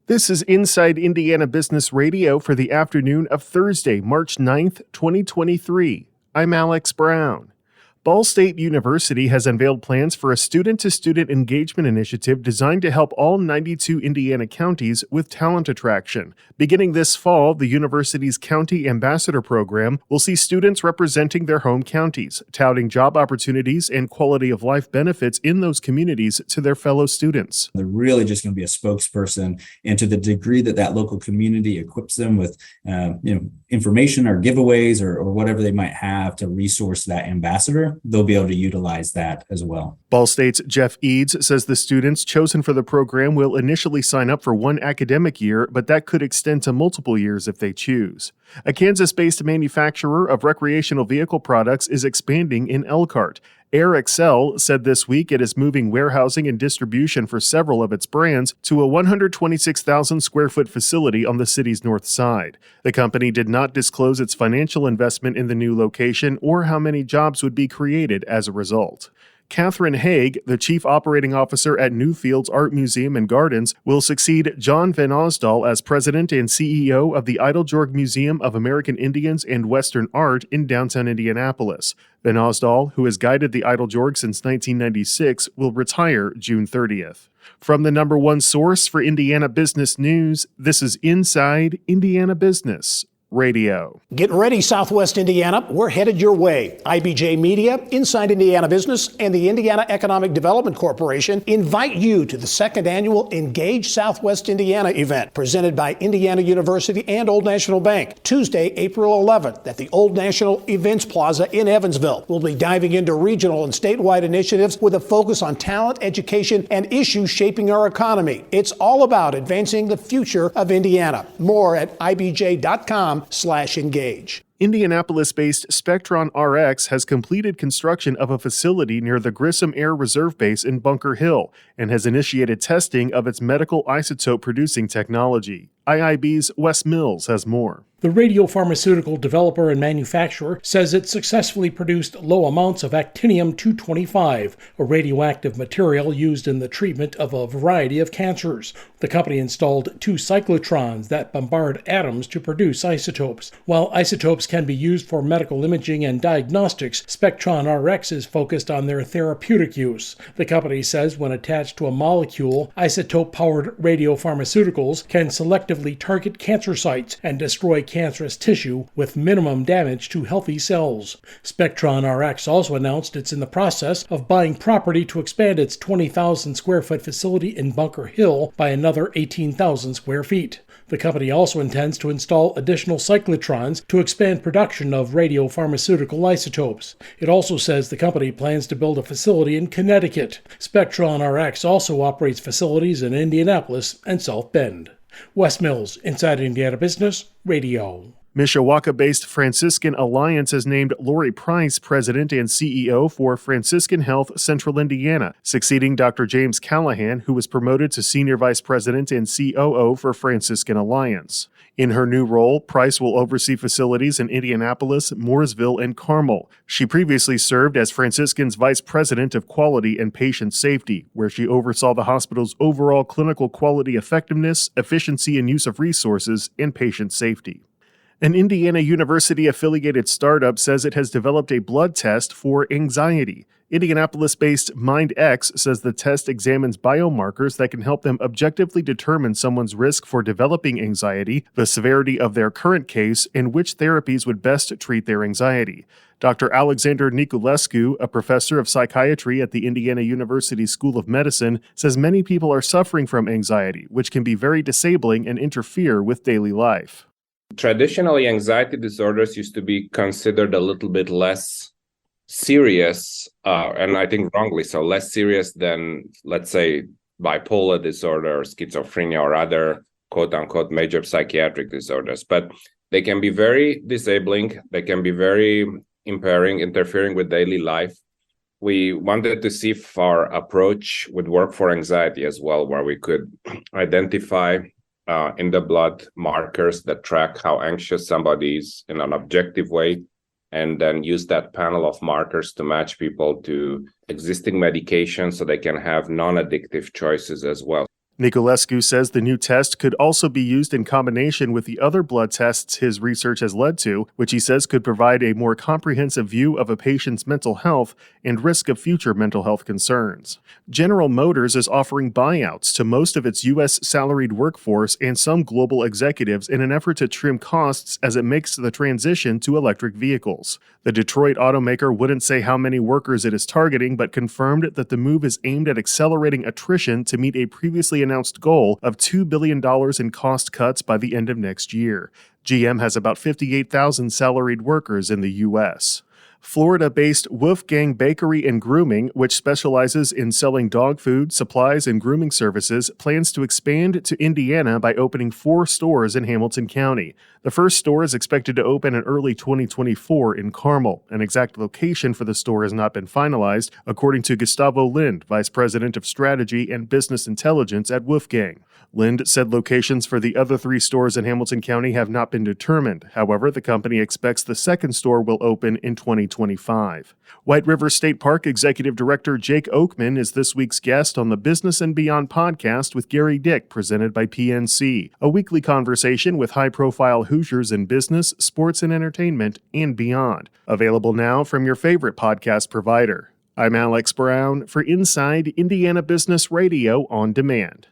This is Inside Indiana Business Radio for the afternoon of Thursday, March 9th, 2023. I'm Alex Brown. Ball State University has unveiled plans for a student-to-student engagement initiative designed to help all 92 Indiana counties with talent attraction. Beginning this fall, the university's County Ambassador program will see students representing their home counties, touting job opportunities and quality of life benefits in those communities to their fellow students. They're really just going to be a spokesperson, and to the degree that that local community equips them with information or giveaways or whatever they might have to resource that ambassador, they'll be able to utilize that as well. Ball State's Jeff Eads says the students chosen for the program will initially sign up for one academic year, but that could extend to multiple years if they choose. A Kansas-based manufacturer of recreational vehicle products is expanding in Elkhart. AirXL said this week it is moving warehousing and distribution for several of its brands to a 126,000 square foot facility on the city's north side. The company did not disclose its financial investment in the new location or how many jobs would be created as a result. Catherine Haig, the chief operating officer at Newfields Art Museum and Gardens, will succeed John Van Osdal as president and CEO of the Eiteljorg Museum of American Indians and Western Art in downtown Indianapolis. Van Osdal, who has guided the Eiteljorg since 1996, will retire June 30th. From the number one source for Indiana business news, this is Inside Indiana Business Radio. Get ready, Southwest Indiana. We're headed your way. IBJ Media, Inside Indiana Business, and the Indiana Economic Development Corporation invite you to the second annual Engage Southwest Indiana event presented by Indiana University and Old National Bank, Tuesday, April 11th at the Old National Events Plaza in Evansville. We'll be diving into regional and statewide initiatives with a focus on talent, education, and issues shaping our economy. It's all about advancing the future of Indiana. More at ibj.com/engage. Indianapolis-based Spectron RX has completed construction of a facility near the Grissom Air Reserve Base in Bunker Hill and has initiated testing of its medical isotope producing technology. IIB's Wes Mills has more. The radiopharmaceutical developer and manufacturer says it successfully produced low amounts of actinium-225, a radioactive material used in the treatment of a variety of cancers. The company installed 2 cyclotrons that bombard atoms to produce isotopes. While isotopes can be used for medical imaging and diagnostics, Spectron RX is focused on their therapeutic use. The company says when attached to a molecule, isotope-powered radiopharmaceuticals can selectively target cancer sites and destroy cancerous tissue with minimum damage to healthy cells. Spectron RX also announced it's in the process of buying property to expand its 20,000 square foot facility in Bunker Hill by another 18,000 square feet. The company also intends to install additional cyclotrons to expand production of radiopharmaceutical isotopes. It also says the company plans to build a facility in Connecticut. Spectron RX also operates facilities in Indianapolis and South Bend. Wes Mills, Inside Indiana Business Radio. Mishawaka-based Franciscan Alliance has named Lori Price president and CEO for Franciscan Health Central Indiana, succeeding Dr. James Callahan, who was promoted to senior vice president and COO for Franciscan Alliance. In her new role, Price will oversee facilities in Indianapolis, Mooresville, and Carmel. She previously served as Franciscan's vice president of quality and patient safety, where she oversaw the hospital's overall clinical quality effectiveness, efficiency and use of resources, and patient safety. An Indiana University-affiliated startup says it has developed a blood test for anxiety. Indianapolis-based MindX says the test examines biomarkers that can help them objectively determine someone's risk for developing anxiety, the severity of their current case, and which therapies would best treat their anxiety. Dr. Alexander Niculescu, a professor of psychiatry at the Indiana University School of Medicine, says many people are suffering from anxiety, which can be very disabling and interfere with daily life. Traditionally, anxiety disorders used to be considered a little bit less serious, and I think wrongly so, less serious than, let's say, bipolar disorder or schizophrenia or other quote-unquote major psychiatric disorders. But they can be very disabling, they can be very impairing, interfering with daily life. We wanted to see if our approach would work for anxiety as well, where we could identify in the blood markers that track how anxious somebody is in an objective way, and then use that panel of markers to match people to existing medications so they can have non-addictive choices as well. Niculescu says the new test could also be used in combination with the other blood tests his research has led to, which he says could provide a more comprehensive view of a patient's mental health and risk of future mental health concerns. General Motors is offering buyouts to most of its U.S. salaried workforce and some global executives in an effort to trim costs as it makes the transition to electric vehicles. The Detroit automaker wouldn't say how many workers it is targeting, but confirmed that the move is aimed at accelerating attrition to meet a previously announced goal of $2 billion in cost cuts by the end of next year. GM has about 58,000 salaried workers in the U.S. Florida-based Wolfgang Bakery and Grooming, which specializes in selling dog food, supplies, and grooming services, plans to expand to Indiana by opening 4 stores in Hamilton County. The first store is expected to open in early 2024 in Carmel. An exact location for the store has not been finalized, according to Gustavo Lind, Vice President of Strategy and Business Intelligence at Wolfgang. Lind said locations for the other 3 stores in Hamilton County have not been determined. However, the company expects the second store will open in 2025. White River State Park Executive Director Jake Oakman is this week's guest on the Business and Beyond podcast with Gary Dick, presented by PNC, a weekly conversation with high-profile Hoosiers in business, sports, and entertainment, and beyond. Available now from your favorite podcast provider. I'm Alex Brown for Inside Indiana Business Radio on Demand.